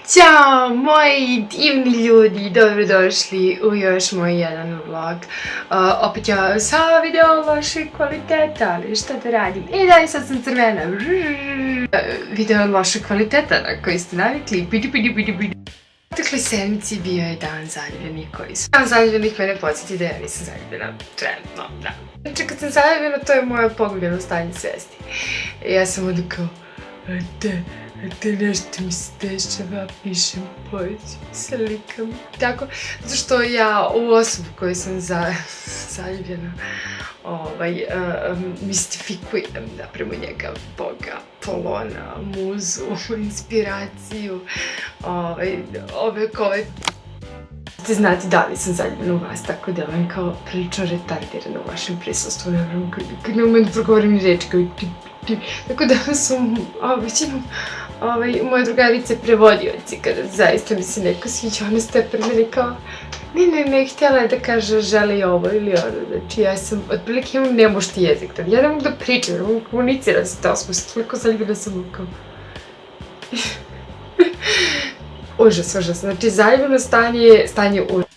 Ćao moji divni ljudi, dobrodošli u još moj jedan vlog. Opet ja sa video lošeg kvaliteta, ali šta da radim? I daj, sad sam crvena. Video lošeg kvaliteta na koji ste navikli. U protekloj sedmici bio je dan zaljubljenih koji su. Dan zaljubljenih mene podsjeti da ja nisam zaljubljena trenutno, da. Znači kad sam zaljubljena, to je moje pogubljeno stanje svesti. I ja sam onda kao, te nešto mi se dešava, pišem poeziju, slikam, tako. Zato što ja u osobu koju sam zaljubljena mistifikujem naprema njega Boga, Polona, muzu, inspiraciju, ove ste znati da li sam zaljubljena u vas, tako da vam kao prilično retardirana u vašem prisustvu, kad ne umem da progovorim ni reči, tako da su većinom moje drugarice prevodioci, kada zaista mi se neko sviđa, one stepen meni kao ne, htjela je da kaže želi ovo ili ono, znači ja sam, otprilike imam nemušti jezik, ja ne mogu da pričam, ne mogu komunicirati sa to, smo se toliko zaljubila sam kao užas, znači zaljubljeno stanje užas.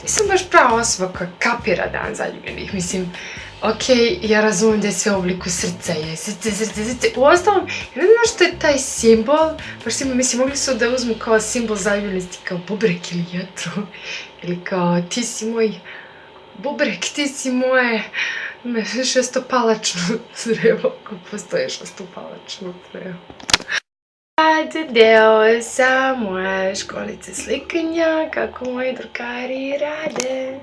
Nisam baš prava osoba koja kapira dan zaljubljenih, mislim, okej, ja razumem da je sve u obliku srca, je srce. Uostalom, ja ne znam što je taj simbol, baš mislim, mogli su da uzmu kao simbol zaljubljenosti, kao bubrek ili jetru, ili kao ti si moj bubrek, ti si moje šestopalačno drevo, ako postoje šestopalačno drevo. Deo sa moje školice slikanja, kako moji drugari rade.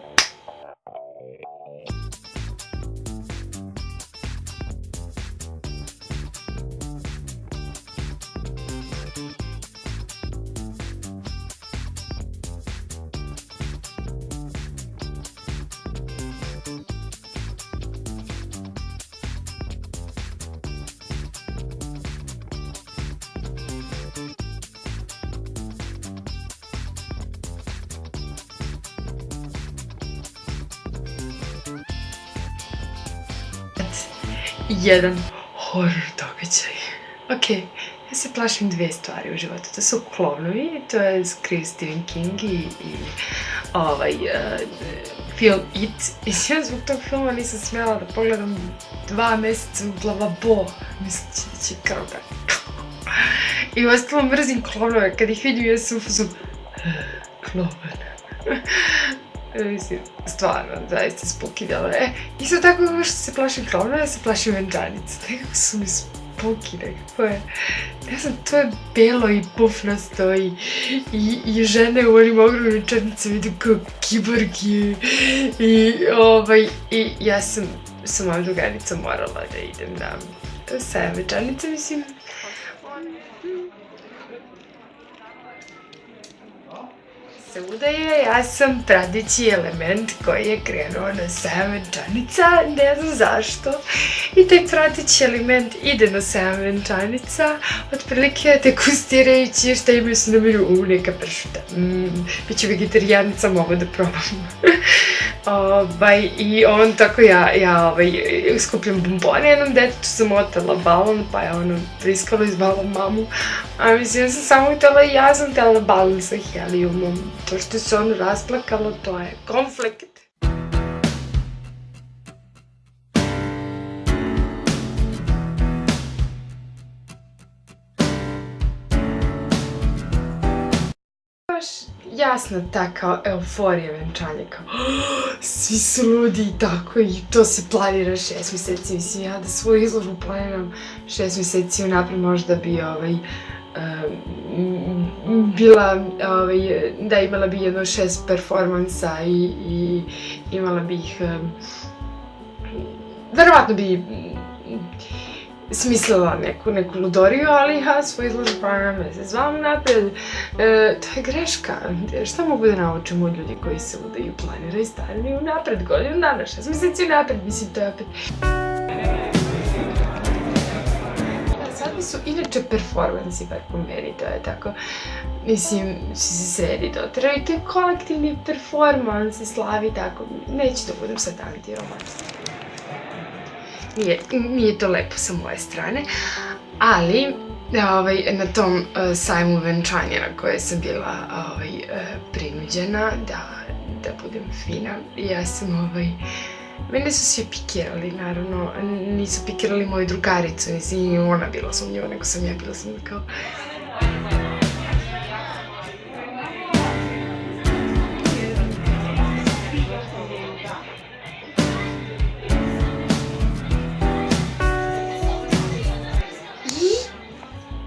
Jedan horror događaj. Ok, ja se plašim dve stvari u životu. To su klovnovi, to je skriv Stephen King i film It. I ja zbog tog filma nisam smjela da pogledam 2 mjeseca u Glavabo, misleći da će krv. I uostalom mrzim klovnove, kad ih vidim ja sam u fazu klovan. Mislim, stvarno, zaista spooky djelo. Isto tako kao što se plašim klovna, ja se plašim venčanice. Nekako su mi spooky, nekako je. Ne znam, to je belo i pufnasto i žene u onim ogromnim venčanicama idu kao kiborgi. I ja sam sa mojom drugaricom morala da idem na sajam venčanice, mislim. Se udaje, ja sam prateći element koji je krenuo na sajam venčanica, ne znam zašto. I taj prateći element ide na sajam venčanica, otprilike degustirajući šta imaju su na menu, neka pršuta. Biću vegetarijanica, mogu da probam. I on tako ja skupljam bombone, jednom detetu sam otela balon, pa je ono priskalo iz balon mamu. A mislim, ja sam samo ja sam htjela balon sa helijumom. To što se ono rasplakalo, to je konflikt. Baš jasna ta kao euforija venčanja, kao svi su ludi i tako, i to se planira 6 mjeseci, mislim ja da svoju izložbu planiram 6 mjeseci unaprijed, možda bi imala bi jedno 6 performansa i imala bi ih, verovatno bi smislila neku ludoriju, ali ja svoju izložbu planiram mjesec unaprijed. To je greška. Šta mogu da naučim od ljudi koji se ludaju, planiraju, stavljaju unaprijed, godinu dana, 6 mjeseci unaprijed, mislim to je opet. Sad su inače performansi, bar po meni, to je tako, mislim, se sredi doteraju i to je kolektivni performans i slavi, tako, neću da budem sad anti-romanska. Nije to lepo sa moje strane, ali Na tom sajmu venčanja na koje sam bila prinuđena da budem fina. Ja sam mene su svi pikirali, naravno, nisu pikirali moju drugaricu, nisi ona bila sumnjiva, nego sam ja bila sam kao...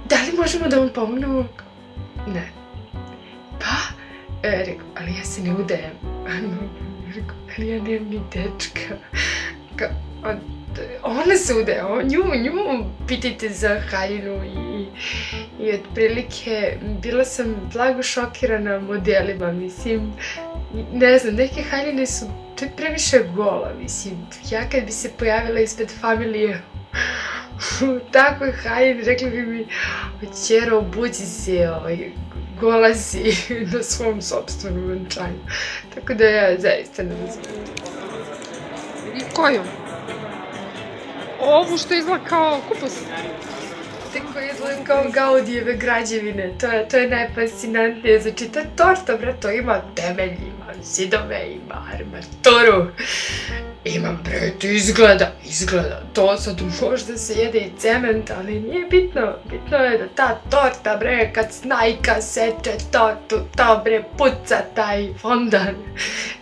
Da li možemo da vam pomognemo? Ne. Pa? Rekao, ali ja se ne udajem. Rekao, ali ja nemam ni dečka. Ona se udaje, nju pitajte za haljinu i otprilike bila sam blago šokirana modelima, mislim, ne znam, neke haljine su, to je previše gola, mislim, ja kad bi se pojavila ispred familije u takvoj haljini, rekli bi mi, ćero, obuci se, gola si na svom sopstvenom venčanju. Tako da ja zaista ne znam. I koju? Ovu što izgleda kao kupus. Te koje izgleda kao Gaudijeve građevine, to je najfascinantnije. Znači, to je torta, bre, to ima temelj, ima zidove, ima armaturu. Ima, bre, to izgleda, to sad možda se jede i cement, ali nije bitno. Bitno je da ta torta, bre, kad Snajka seče tortu, to, bre, puca taj fondan.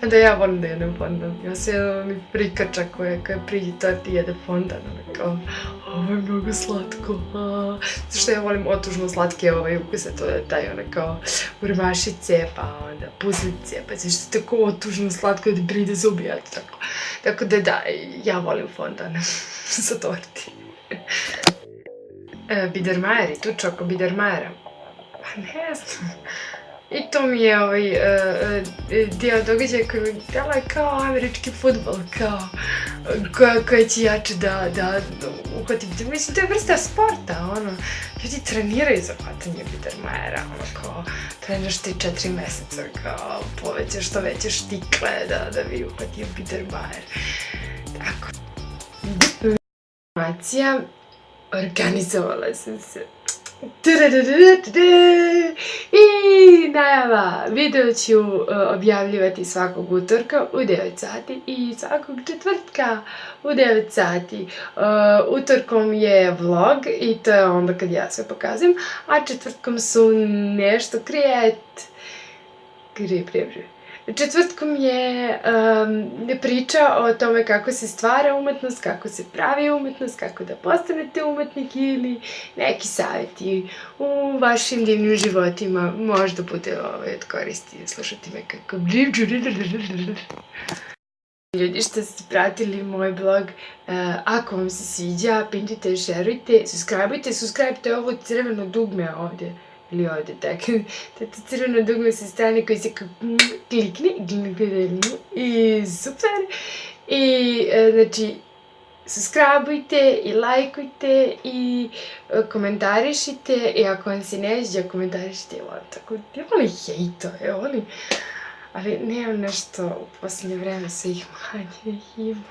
Onda ja volim da jedem fondan. Ja sam jedan prikača koja priđe torti i jede fondan. Ona kao, ovo je mnogo slatko. Zašto ja volim otužno slatke ukuse, to je taj ona kao urmašice, pa onda puzlice, pa zašto tako otužno slatko da pride zubi, ali tako. Tako da, ja volim fondan sa torti. Biedermajer, i tu čoko Biedermajera. Pa ne znam. I to mi je dio događaja koji mi deluje kao američki fudbal, kao koja će jače da uhvatim. Mislim, to je vrsta sporta, ljudi treniraju za hvatanje Biedermajera, kao treniraš 3-4 meseca, kao povećaš što veće štikle da bi uhvatio Biedermajer. Tako. Informacija, organizovala sam se. I najava, video ću objavljivati svakog utorka u 9 sati i svakog četvrtka u 9 sati. Utorkom je vlog i to je onda kad ja sve pokazujem, a četvrtkom su nešto Četvrtkom je priča o tome kako se stvara umetnost, kako se pravi umetnost, kako da postanete umetnik ili neki savjeti u vašim divnim životima. Možda bude od koristi slušati me kako... Ljudi što ste pratili moj blog, ako vam se sviđa, pintite, šerujte, subscribe-te ovo crveno dugme ovdje. Ili ovdje, tako. To crveno dugme sa strane koji se klikne i super. I, znači, subscribe-ujte i lajkujte i komentarišite. I ako vam se ne sviđa, komentarišite. Ja volim hejtove, ali nemam nešto u posljednje vreme, sve ih manje ima.